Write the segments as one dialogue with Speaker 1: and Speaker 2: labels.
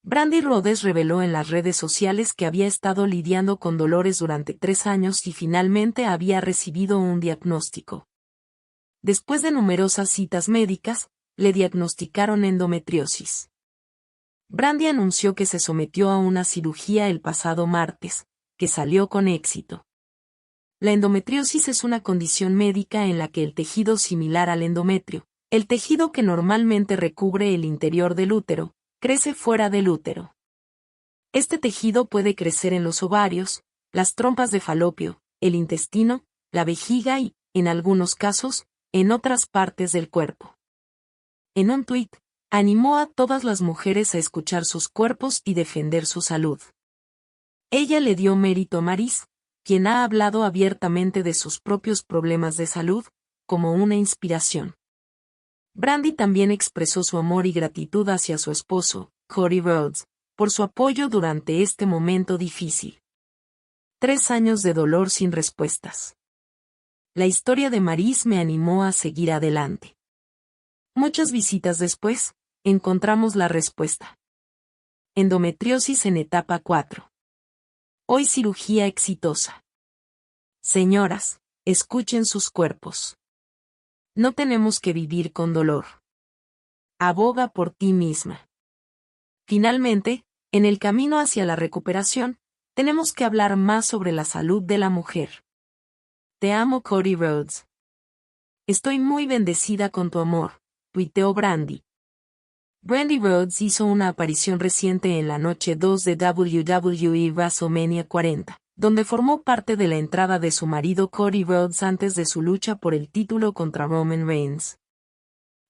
Speaker 1: Brandi Rhodes reveló en las redes sociales que había estado lidiando con dolores durante 3 años y finalmente había recibido un diagnóstico. Después de numerosas citas médicas, le diagnosticaron endometriosis. Brandi anunció que se sometió a una cirugía el pasado martes, que salió con éxito. La endometriosis es una condición médica en la que el tejido similar al endometrio, el tejido que normalmente recubre el interior del útero, crece fuera del útero. Este tejido puede crecer en los ovarios, las trompas de falopio, el intestino, la vejiga y, en algunos casos, en otras partes del cuerpo. En un tuit, animó a todas las mujeres a escuchar sus cuerpos y defender su salud. Ella le dio mérito a Maryse, quien ha hablado abiertamente de sus propios problemas de salud, como una inspiración. Brandi también expresó su amor y gratitud hacia su esposo, Cody Rhodes, por su apoyo durante este momento difícil. 3 años de dolor sin respuestas. La historia de Maryse me animó a seguir adelante. Muchas visitas después, encontramos la respuesta. Endometriosis en etapa 4. Hoy cirugía exitosa. Señoras, escuchen sus cuerpos. No tenemos que vivir con dolor. Aboga por ti misma. Finalmente, en el camino hacia la recuperación, tenemos que hablar más sobre la salud de la mujer. Te amo, Cody Rhodes. Estoy muy bendecida con tu amor, tuiteó Brandi. Brandi Rhodes hizo una aparición reciente en la noche 2 de WWE WrestleMania 40, donde formó parte de la entrada de su marido Cody Rhodes antes de su lucha por el título contra Roman Reigns.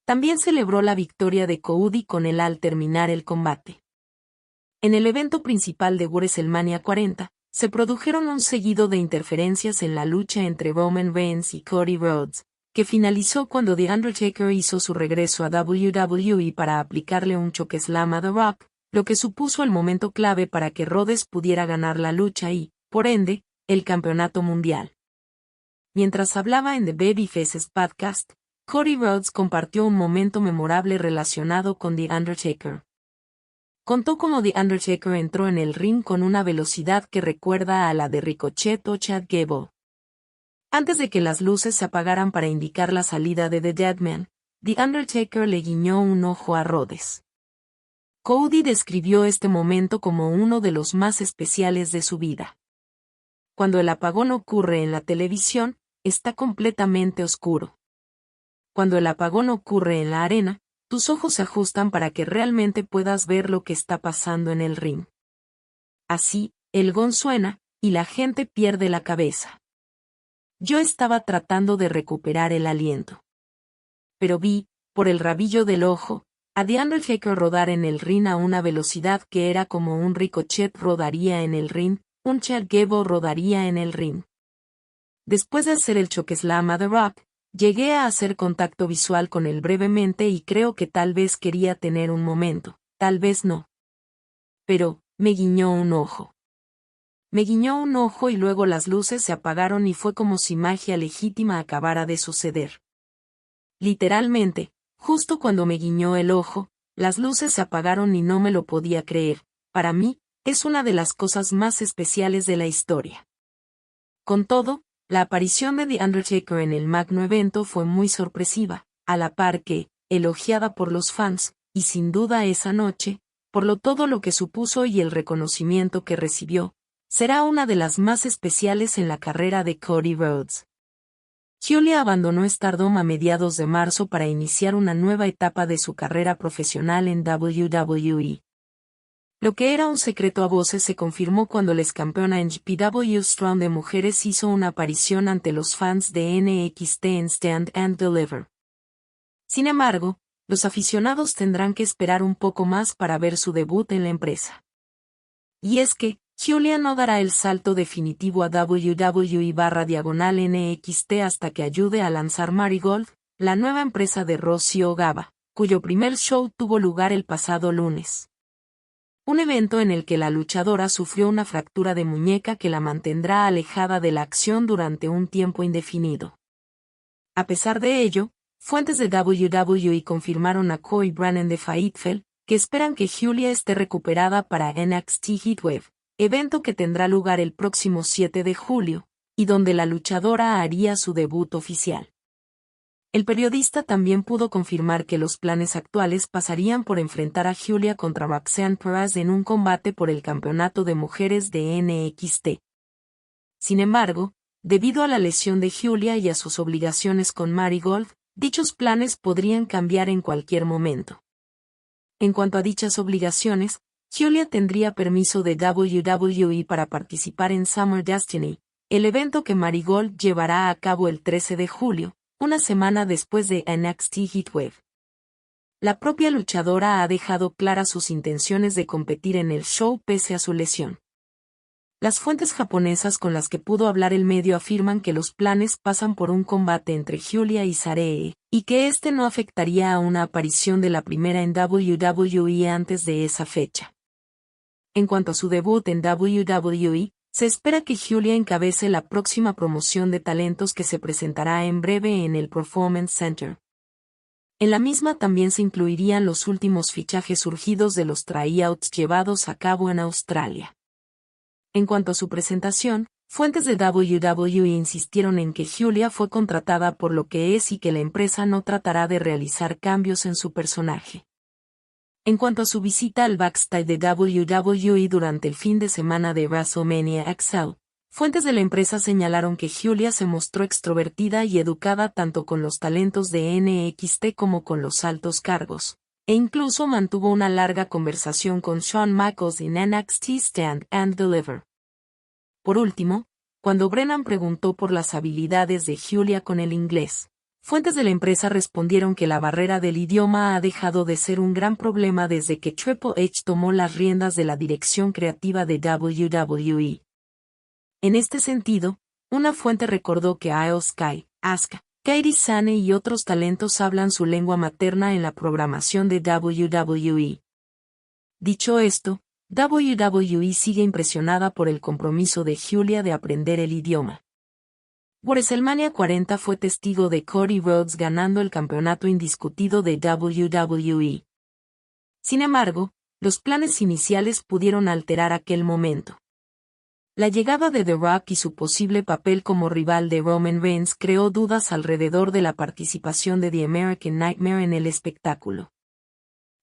Speaker 1: También celebró la victoria de Cody con él al terminar el combate. En el evento principal de WrestleMania 40, se produjeron un seguido de interferencias en la lucha entre Roman Reigns y Cody Rhodes, que finalizó cuando The Undertaker hizo su regreso a WWE para aplicarle un chokeslam a The Rock, lo que supuso el momento clave para que Rhodes pudiera ganar la lucha y, por ende, el campeonato mundial. Mientras hablaba en The Babyfaces Podcast, Cody Rhodes compartió un momento memorable relacionado con The Undertaker. Contó cómo The Undertaker entró en el ring con una velocidad que recuerda a la de Ricochet o Chad Gable. Antes de que las luces se apagaran para indicar la salida de The Deadman, The Undertaker le guiñó un ojo a Rhodes. Cody describió este momento como uno de los más especiales de su vida. Cuando el apagón ocurre en la televisión, está completamente oscuro. Cuando el apagón ocurre en la arena, tus ojos se ajustan para que realmente puedas ver lo que está pasando en el ring. Así, el gong suena, y la gente pierde la cabeza. Yo estaba tratando de recuperar el aliento. Pero vi, por el rabillo del ojo, a The Undertaker rodar en el ring a una velocidad que era como un Ricochet rodaría en el ring, un Chad Gable rodaría en el ring. Después de hacer el chokeslam a The Rock, llegué a hacer contacto visual con él brevemente y creo que tal vez quería tener un momento, tal vez no. Pero, me guiñó un ojo. Me guiñó un ojo y luego las luces se apagaron y fue como si magia legítima acabara de suceder. Literalmente, justo cuando me guiñó el ojo, las luces se apagaron y no me lo podía creer. Para mí, es una de las cosas más especiales de la historia. Con todo, la aparición de The Undertaker en el magno evento fue muy sorpresiva, a la par que, elogiada por los fans, y sin duda esa noche, por todo lo que supuso y el reconocimiento que recibió, será una de las más especiales en la carrera de Cody Rhodes. Giulia abandonó Stardom a mediados de marzo para iniciar una nueva etapa de su carrera profesional en WWE. Lo que era un secreto a voces se confirmó cuando la excampeona en PW Strong de mujeres hizo una aparición ante los fans de NXT en Stand and Deliver. Sin embargo, los aficionados tendrán que esperar un poco más para ver su debut en la empresa. Y es que, Giulia no dará el salto definitivo a WWE/NXT hasta que ayude a lanzar Marigold, la nueva empresa de Rossy Ogaba, cuyo primer show tuvo lugar el pasado lunes. Un evento en el que la luchadora sufrió una fractura de muñeca que la mantendrá alejada de la acción durante un tiempo indefinido. A pesar de ello, fuentes de WWE confirmaron a Coy Brannen de Fayetteville, que esperan que Giulia esté recuperada para NXT Heatwave, evento que tendrá lugar el próximo 7 de julio, y donde la luchadora haría su debut oficial. El periodista también pudo confirmar que los planes actuales pasarían por enfrentar a Giulia contra Roxanne Perez en un combate por el campeonato de mujeres de NXT. Sin embargo, debido a la lesión de Giulia y a sus obligaciones con Marigold, dichos planes podrían cambiar en cualquier momento. En cuanto a dichas obligaciones, Giulia tendría permiso de WWE para participar en Summer Destiny, el evento que Marigold llevará a cabo el 13 de julio, una semana después de NXT Heatwave. La propia luchadora ha dejado claras sus intenciones de competir en el show pese a su lesión. Las fuentes japonesas con las que pudo hablar el medio afirman que los planes pasan por un combate entre Giulia y Saree, y que este no afectaría a una aparición de la primera en WWE antes de esa fecha. En cuanto a su debut en WWE, se espera que Giulia encabece la próxima promoción de talentos que se presentará en breve en el Performance Center. En la misma también se incluirían los últimos fichajes surgidos de los tryouts llevados a cabo en Australia. En cuanto a su presentación, fuentes de WWE insistieron en que Giulia fue contratada por lo que es y que la empresa no tratará de realizar cambios en su personaje. En cuanto a su visita al backstage de WWE durante el fin de semana de WrestleMania XL, fuentes de la empresa señalaron que Giulia se mostró extrovertida y educada tanto con los talentos de NXT como con los altos cargos, e incluso mantuvo una larga conversación con Shawn Michaels en NXT Stand and Deliver. Por último, cuando Brennan preguntó por las habilidades de Giulia con el inglés, fuentes de la empresa respondieron que la barrera del idioma ha dejado de ser un gran problema desde que Triple H tomó las riendas de la dirección creativa de WWE. En este sentido, una fuente recordó que Io Sky, Asuka, Kairi Sane y otros talentos hablan su lengua materna en la programación de WWE. Dicho esto, WWE sigue impresionada por el compromiso de Giulia de aprender el idioma. WrestleMania 40 fue testigo de Cody Rhodes ganando el campeonato indiscutido de WWE. Sin embargo, los planes iniciales pudieron alterar aquel momento. La llegada de The Rock y su posible papel como rival de Roman Reigns creó dudas alrededor de la participación de The American Nightmare en el espectáculo.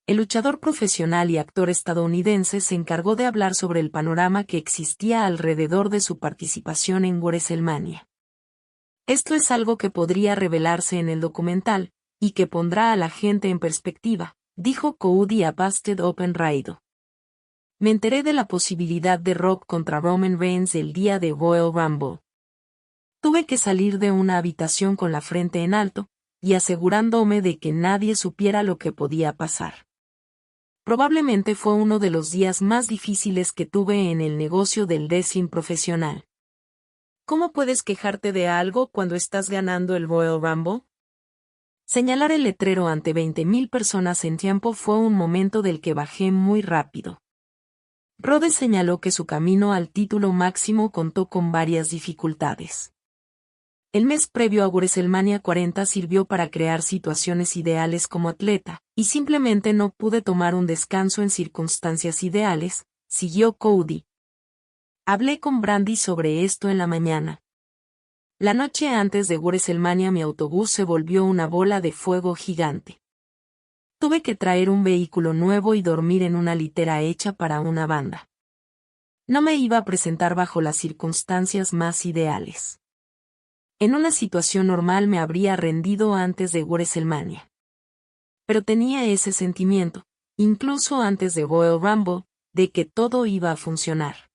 Speaker 1: El luchador profesional y actor estadounidense se encargó de hablar sobre el panorama que existía alrededor de su participación en WrestleMania. Esto es algo que podría revelarse en el documental, y que pondrá a la gente en perspectiva, dijo Cody a Busted Open Radio. Me enteré de la posibilidad de Rock contra Roman Reigns el día de Royal Rumble. Tuve que salir de una habitación con la frente en alto, y asegurándome de que nadie supiera lo que podía pasar. Probablemente fue uno de los días más difíciles que tuve en el negocio del wrestling profesional. ¿Cómo puedes quejarte de algo cuando estás ganando el Royal Rumble? Señalar el letrero ante 20,000 personas en tiempo fue un momento del que bajé muy rápido. Rhodes señaló que su camino al título máximo contó con varias dificultades. El mes previo a WrestleMania 40 sirvió para crear situaciones ideales como atleta, y simplemente no pude tomar un descanso en circunstancias ideales, siguió Cody. Hablé con Brandi sobre esto en la mañana. La noche antes de WrestleMania mi autobús se volvió una bola de fuego gigante. Tuve que traer un vehículo nuevo y dormir en una litera hecha para una banda. No me iba a presentar bajo las circunstancias más ideales. En una situación normal me habría rendido antes de WrestleMania. Pero tenía ese sentimiento, incluso antes de Royal Rumble, de que todo iba a funcionar.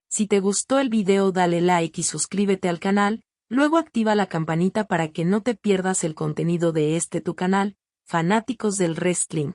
Speaker 1: Si te gustó el video dale like y suscríbete al canal, luego activa la campanita para que no te pierdas el contenido de tu canal, Fanáticos del Wrestling.